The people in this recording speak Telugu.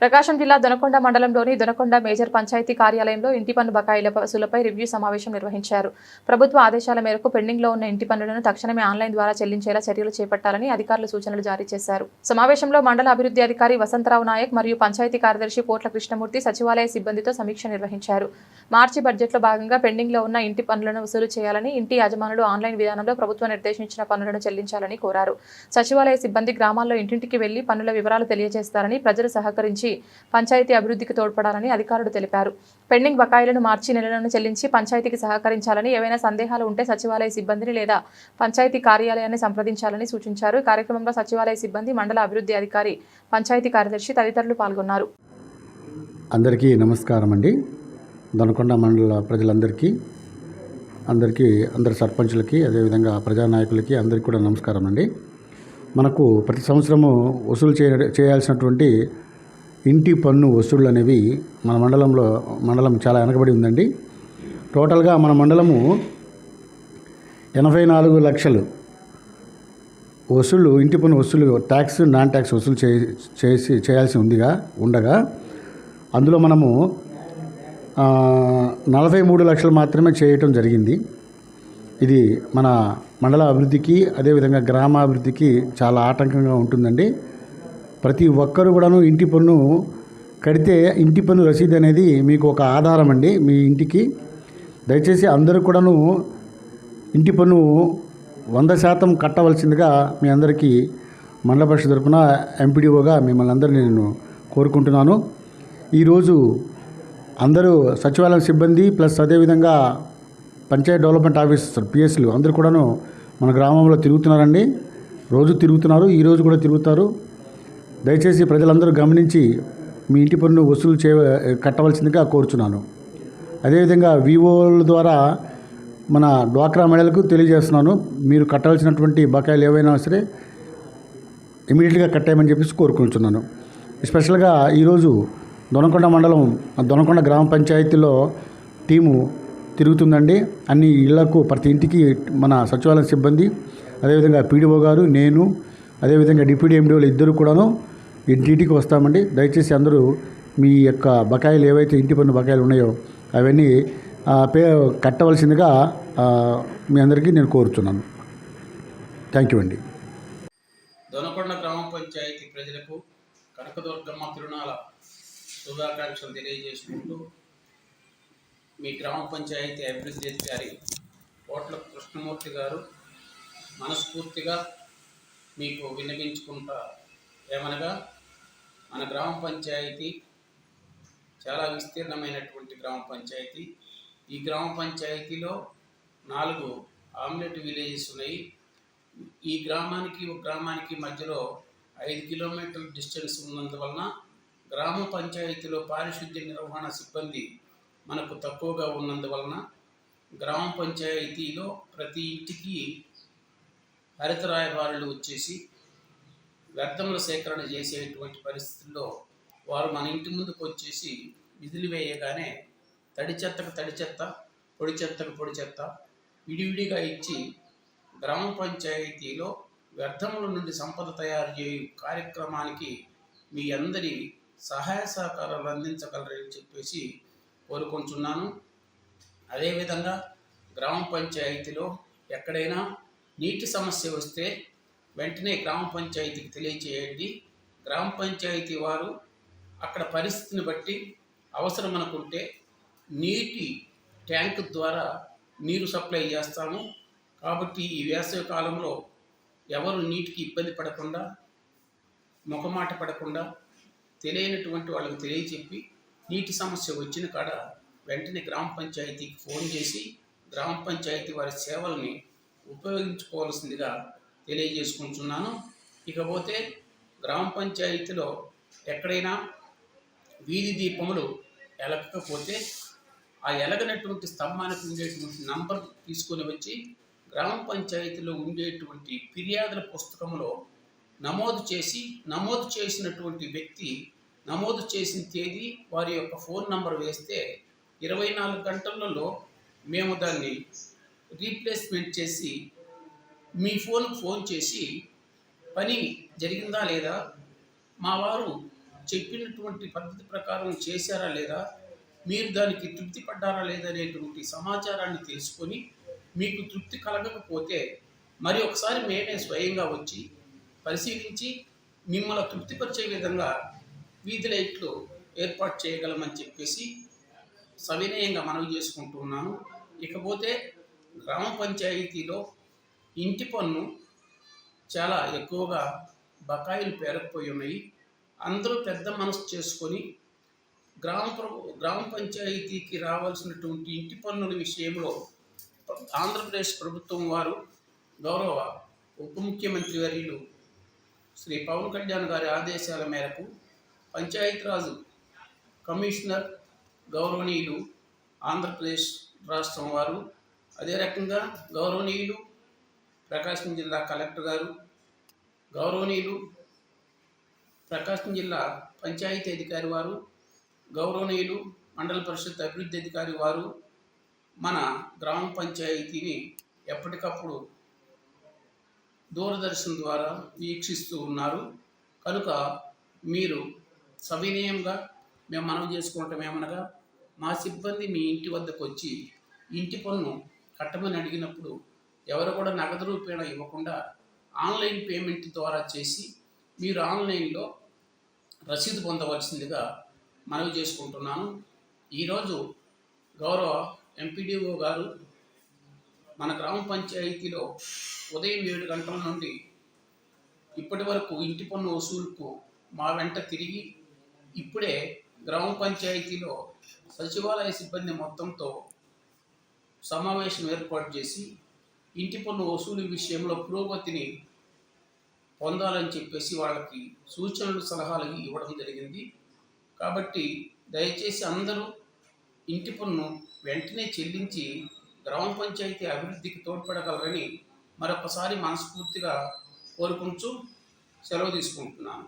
ప్రకాశం జిల్లా దొనకొండ మండలంలోని దొనకొండ మేజర్ పంచాయతీ కార్యాలయంలో ఇంటి పన్ను బకాయిల వసూలుపై రివ్యూ సమావేశం నిర్వహించారు. ప్రభుత్వ ఆదేశాల మేరకు పెండింగ్లో ఉన్న ఇంటి పన్నులను తక్షణమే ఆన్లైన్ ద్వారా చెల్లించేలా చర్యలు చేపట్టాలని అధికారులు సూచనలు జారీ చేశారు. సమావేశంలో మండల అభివృద్ధి అధికారి వసంతరావు నాయక్ మరియు పంచాయతీ కార్యదర్శి పోట్ల కృష్ణమూర్తి సచివాలయ సిబ్బందితో సమీక్ష నిర్వహించారు. మార్చి బడ్జెట్లో భాగంగా పెండింగ్లో ఉన్న ఇంటి పన్నులను వసూలు చేయాలని, ఇంటి యజమానులు ఆన్లైన్ విధానంలో ప్రభుత్వం నిర్దేశించిన పన్నులను చెల్లించాలని కోరారు. సచివాలయ సిబ్బంది గ్రామాల్లో ఇంటింటికి వెళ్లి పన్నుల వివరాలు తెలియజేస్తారని, ప్రజలు సహకరించి పంచాయతీ అభివృద్ధికి తోడ్పడాలని అధికారులు తెలిపారు. పెండింగ్ బకాయిలను మార్చి నెలలను చెల్లించి పంచాయతీకి సహకరించాలని, ఏవైనా సందేహాలు ఉంటే సచివాలయ సిబ్బందిని లేదా పంచాయతీ కార్యాలయాన్ని సంప్రదించాలని సూచించారు. ఈ కార్యక్రమంలో సచివాలయ సిబ్బంది, మండల అభివృద్ధి అధికారి, పంచాయతీ కార్యదర్శి తదితరులు పాల్గొన్నారు. అందరికీ నమస్కారం అండి. దొనకొండ మండల ప్రజలందరికీ, అందరి సర్పంచులకి, అదేవిధంగా ప్రజానాయకులకి అందరికీ కూడా నమస్కారం అండి. మనకు ప్రతి సంవత్సరము వసూలు చేయాల్సినటువంటి ఇంటి పన్ను వసూళ్ళు అనేవి మన మండలం చాలా వెనకబడి ఉందండి. టోటల్గా మన మండలము 84 లక్షలు వసూళ్ళు, ఇంటి పన్ను వసూలు, ట్యాక్స్, నాన్ ట్యాక్స్ వసూలు చేయాల్సి ఉండగా అందులో మనము 43 లక్షలు మాత్రమే చేయటం జరిగింది. ఇది మన మండల అభివృద్ధికి, అదేవిధంగా గ్రామాభివృద్ధికి చాలా ఆటంకంగా ఉంటుందండి. ప్రతి ఒక్కరు కూడాను ఇంటి పన్ను కడితే ఇంటి పన్ను రసీదు అనేది మీకు ఒక ఆధారం అండి మీ ఇంటికి. దయచేసి అందరూ కూడాను ఇంటి పన్ను 100% కట్టవలసిందిగా మీ అందరికీ మండల పరిషత్ తరపున ఎంపీడీఓగా మిమ్మల్ని అందరినీ నేను కోరుకుంటున్నాను. ఈరోజు అందరూ సచివాలయం సిబ్బంది ప్లస్ అదేవిధంగా పంచాయత్ డెవలప్మెంట్ ఆఫీసర్ పిఎస్లు అందరూ కూడాను మన గ్రామంలో తిరుగుతున్నారండి. రోజు తిరుగుతున్నారు, ఈరోజు కూడా తిరుగుతారు. దయచేసి ప్రజలందరూ గమనించి మీ ఇంటి పన్ను వసూలు కట్టవలసిందిగా కోరుచున్నాను. అదేవిధంగా వివోల ద్వారా మన డ్వాక్రా మహిళలకు తెలియజేస్తున్నాను, మీరు కట్టాల్సినటువంటి బకాయిలు ఏవైనా సరే ఇమీడియట్గా కట్టేయమని చెప్పేసి కోరుకుంటున్నాను. స్పెషల్గా ఈరోజు దొనకొండ మండలం, దొనకొండ గ్రామ పంచాయతీలో టీము తిరుగుతుందండి. అన్ని ఇళ్లకు, ప్రతి ఇంటికి మన సచివాలయ సిబ్బంది, అదేవిధంగా పీడీఓ గారు, నేను, అదేవిధంగా డిప్యూటీ ఎండీఓలు ఇద్దరు కూడాను ఇంటింటికి వస్తామండి. దయచేసి అందరూ మీ యొక్క బకాయిలు ఏవైతే ఇంటి పన్ను బకాయిలు ఉన్నాయో అవన్నీ కట్టవలసిందిగా మీ అందరికీ నేను కోరుతున్నాను. థ్యాంక్ యూ అండి. దొనకొండ గ్రామ పంచాయతీ ప్రజలకు కనకదుర్గమ్మ తిరునాళ శుభాకాంక్షలు తెలియజేసుకుంటూ మీ గ్రామ పంచాయతీ అభివృద్ధి అధికారి పోట్ల కృష్ణమూర్తి గారు మనస్ఫూర్తిగా మీకు విన్నవించుకుంటా ఏమనగా, మన గ్రామ పంచాయతీ చాలా విస్తీర్ణమైనటువంటి గ్రామ పంచాయతీ. ఈ గ్రామ పంచాయతీలో 4 ఆమ్లెట్ విలేజెస్ ఉన్నాయి. ఈ గ్రామానికి మధ్యలో 5 కిలోమీటర్ల డిస్టెన్స్ ఉన్నందువలన గ్రామ పంచాయతీలో పారిశుద్ధ్య నిర్వహణ సిబ్బంది మనకు తక్కువగా ఉన్నందువలన గ్రామ పంచాయతీలో ప్రతి ఇంటికి హరిత రాయబారులు వచ్చేసి వ్యర్థముల సేకరణ చేసేటువంటి పరిస్థితుల్లో వారు మన ఇంటి ముందుకు వచ్చేసి విధులు వేయగానే తడి చెత్తకు తడి చెత్త, పొడి చెత్తకు పొడి చెత్త విడివిడిగా ఇచ్చి గ్రామ పంచాయతీలో వ్యర్థముల నుండి సంపద తయారు చేయు కార్యక్రమానికి మీ అందరి సహాయ సహకారాలు అందించగలరని చెప్పేసి కోరుకుంటున్నాను. అదేవిధంగా గ్రామ పంచాయతీలో ఎక్కడైనా నీటి సమస్య వస్తే వెంటనే గ్రామ పంచాయతీకి తెలియచేయండి. గ్రామ పంచాయతీ వారు అక్కడ పరిస్థితిని బట్టి అవసరం అనుకుంటే నీటి ట్యాంక్ ద్వారా నీరు సప్లై చేస్తాము. కాబట్టి ఈ వేసవి కాలంలో ఎవరు నీటికి ఇబ్బంది పడకుండా, ముఖమాట పడకుండా తెలియనటువంటి వాళ్ళకి తెలియచెప్పి నీటి సమస్య వచ్చిన కాడ వెంటనే గ్రామ పంచాయతీకి ఫోన్ చేసి గ్రామ పంచాయతీ వారి సేవల్ని ఉపయోగించుకోవాల్సిందిగా తెలియజేసుకుంటున్నాను. ఇకపోతే గ్రామ పంచాయతీలో ఎక్కడైనా వీధి దీపములు ఎలగకపోతే ఆ ఎలగనటువంటి స్తంభానికి ఉండేటువంటి నంబర్ తీసుకొని వచ్చి గ్రామ పంచాయతీలో ఉండేటువంటి ఫిర్యాదుల పుస్తకంలో నమోదు చేసినటువంటి వ్యక్తి నమోదు చేసిన తేదీ, వారి యొక్క ఫోన్ నంబర్ వేస్తే 24 గంటలలో మేము దాన్ని రీప్లేస్మెంట్ చేసి మీ ఫోన్ చేసి పని జరిగిందా లేదా, మా వారు చెప్పినటువంటి పద్ధతి ప్రకారం చేశారా లేదా, మీరు దానికి తృప్తి పడ్డారా లేదా అనేటువంటి సమాచారాన్ని తెలుసుకొని మీకు తృప్తి కలగకపోతే మరి ఒకసారి మేమే స్వయంగా వచ్చి పరిశీలించి మిమ్మల్ని తృప్తిపరిచే విధంగా వీధి లైట్లు ఏర్పాటు చేయగలమని చెప్పేసి సవినయంగా మనవి చేసుకుంటున్నాను. ఇకపోతే గ్రామ పంచాయతీలో ఇంటి పన్ను చాలా ఎక్కువగా బకాయిలు పేరుకుపోయి ఉన్నాయి. అందరూ పెద్ద మనసు చేసుకొని గ్రామ పంచాయతీకి రావాల్సినటువంటి ఇంటి పన్నుల విషయంలో ఆంధ్రప్రదేశ్ ప్రభుత్వం వారు గౌరవ ఉప ముఖ్యమంత్రి వర్యులు శ్రీ పవన్ కళ్యాణ్ గారి ఆదేశాల మేరకు పంచాయతీరాజ్ కమిషనర్ గౌరవనీయులు ఆంధ్రప్రదేశ్ రాష్ట్రం వారు, అదే రకంగా గౌరవనీయులు ప్రకాశం జిల్లా కలెక్టర్ గారు, గౌరవనీయులు ప్రకాశం జిల్లా పంచాయతీ అధికారి వారు, గౌరవనీయులు మండల పరిషత్ అభివృద్ధి అధికారి వారు మన గ్రామ పంచాయతీని ఎప్పటికప్పుడు దూరదర్శన్ ద్వారా వీక్షిస్తూ ఉన్నారు. కనుక మీరు సవినయంగా మేము మనవి చేసుకోవటం ఏమనగా, మా సిబ్బంది మీ ఇంటి వద్దకు వచ్చి ఇంటి పన్ను కట్టమని అడిగినప్పుడు ఎవరు కూడా నగదు రూపేణ ఇవ్వకుండా ఆన్లైన్ పేమెంట్ ద్వారా చేసి మీరు ఆన్లైన్లో రసీదు పొందవలసిందిగా మనవి చేసుకుంటున్నాను. ఈరోజు గౌరవ ఎంపీడీఓ గారు మన గ్రామ పంచాయతీలో ఉదయం 7 గంటల నుండి ఇప్పటి వరకు ఇంటి పన్ను వసూలుకు మా వెంట తిరిగి ఇప్పుడే గ్రామ పంచాయతీలో సచివాలయ సిబ్బంది మొత్తంతో సమావేశం ఏర్పాటు చేసి ఇంటి పన్ను వసూలు విషయంలో పురోగతిని పొందాలని చెప్పేసి వాళ్ళకి సూచనలు సలహాలు ఇవ్వడం జరిగింది. కాబట్టి దయచేసి అందరూ ఇంటి పన్ను వెంటనే చెల్లించి గ్రామ పంచాయతీ అభివృద్ధికి తోడ్పడగలరని మరొకసారి మనస్ఫూర్తిగా కోరుకుంటూ సెలవు తీసుకుంటున్నాను.